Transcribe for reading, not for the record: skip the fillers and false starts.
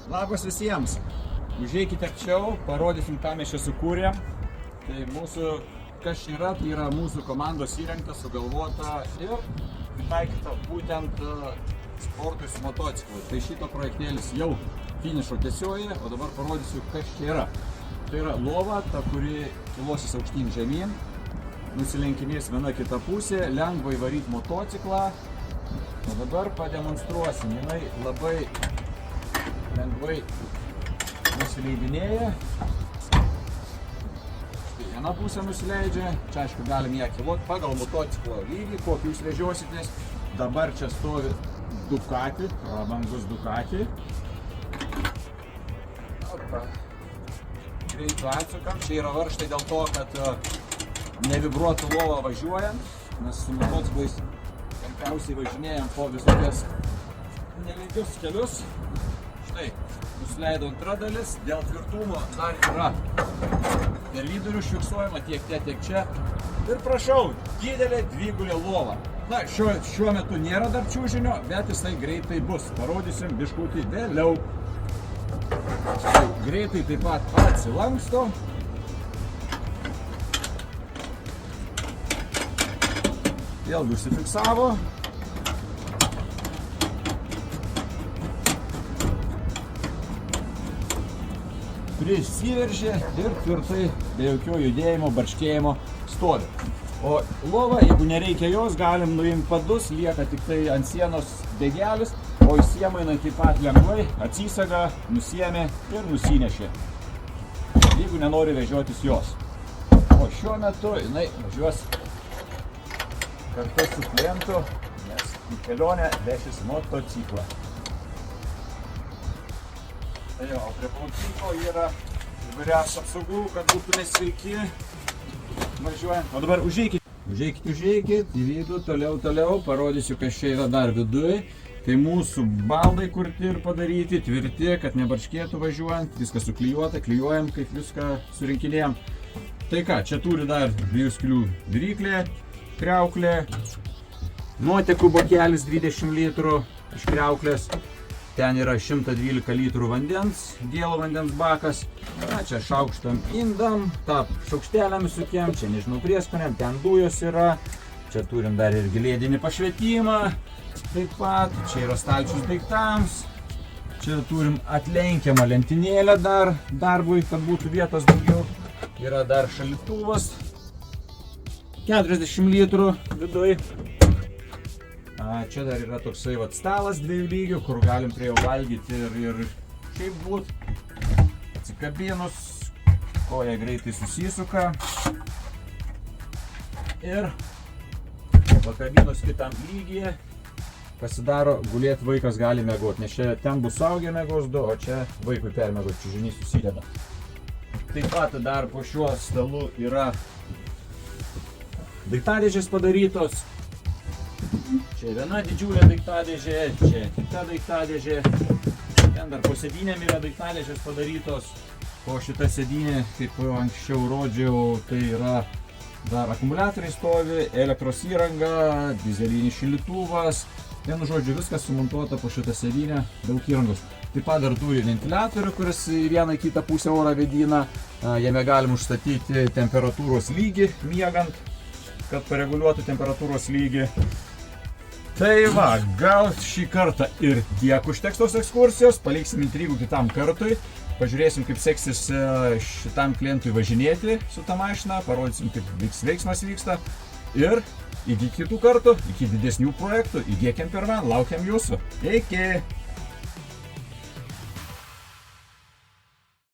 Labas visiems. Užeikite arčiau, parodysim, ką mes čia sukūrėm. Tai mūsų, kas čia yra, tai yra mūsų komandos įrengta, sugalvota ir pritaikyta būtent sportui su motociklu. Tai šito projektėlis jau finišo tiesioje, o dabar parodysiu, kas čia yra. Tai yra lova, ta, kuri kilosis aukštyn žemyn, nusilenkinės viena kita pusė, lengva įvaryti motociklą. O dabar pademonstruosim, jinai labai lengvai nusileidinėja. Štai viena pusė nusileidžia, čia aišku galim ją kiloti pagal motociklo lygį, kokį jūs vežiositės. Dabar čia stovi Ducati, prabangus Ducati. Greitai atsukam, čia yra varžtai dėl to, kad nevibruotų lova važiuojant, nes su motociklais tenkiausiai važinėjam po visokias nelygius kelius. Štai, nusileido antra dalis, dėl tvirtumo dar yra per vidurių fiksuojama tiek čia. Ir prašau, didelė dvigulė lova. Na, šiuo metu nėra dar čiužinio, bet jisai greitai bus. Parodysim biškutį vėliau. Greitai taip pat atsilanksto. Vėlgi užsifiksavo. Prisiveržė ir tvirtai, be jokio judėjimo, barškėjimo stovi. O lova, jeigu nereikia jos, galim nuimti padus, lieka tik tai ant sienos dėgelis, o į sieną jinai taip pat lengvai atsisega, nusiėmė ir nusinešė, jeigu nenori vežiotis jos. O šiuo metu jinai važiuos kartu su klientu, nes į kelionę vešis motociklą. Tai jo, o prie plaukiko yra įvairiausių apsaugų, kad būtume sveiki važiuojant. O dabar užeikit, į vidų, toliau, parodysiu, kas čia yra dar viduje. Tai mūsų baldai kurti ir padaryti, tvirti, kad nebarškėtų važiuojant, viskas suklijuota, klijuojam, kaip viską surinkinėjam. Tai ką, čia turi dar 2 skylių viryklė, kriauklė, nuotekų bokelis 20 litrų iš kriauklės. Ten yra 112 litrų vandens, gėlo vandens bakas. Na, čia šaukštam indam, tą šaukštelėm visokiem, čia nežinau prieskoniam, ten dujos yra. Čia turim dar ir gilėdinį pašvietimą, taip pat, čia yra stalčius daiktams. Čia turim atlenkiamą lentynėlę dar darbui, kad būtų vietos daugiau. Yra dar šaldytuvas, 40 litrų viduj. Čia dar yra toksai stalas 2 lygių, kur galim prie jo valgyti ir šiaip būt. Atsikabinus, koja greitai susisuka. Ir pakabinus kitam lygyje pasidaro gulėti vaikas gali miegoti, nes čia ten bus suaugę miegos 2, o čia vaikui permiegos čiužinys susideda. Taip pat dar po šiuo stalu yra daiktadėžės padarytos. Čia viena didžiulė daiktadėžė, čia kita daiktadėžė. Ten dar po sėdynėm yra daiktadėžės padarytos. O šita sėdynė, kaip anksčiau rodžiau, tai yra dar akumuliatoriai stovi, elektros įranga, dizelinis šildytuvas. Vienu žodžiu, viskas sumontuota po šitą sėdynę, daug įrangos. Taip pat dar turi ventiliatorių, kuris į vieną kitą pusę orą vėdina. Jame galim užstatyti temperatūros lygį miegant, kad pareguliuotų temperatūros lygį. Tai va, gal šį kartą ir tiek užteks tos ekskursijos, paliksim intrigų kitam kartui, pažiūrėsim, kaip seksis šitam klientui važinėti su ta mašina, parodysim, kaip veiksmas vyksta ir iki kitų kartų, iki didesnių projektų, į G Camper Van, laukiam jūsų. Iki!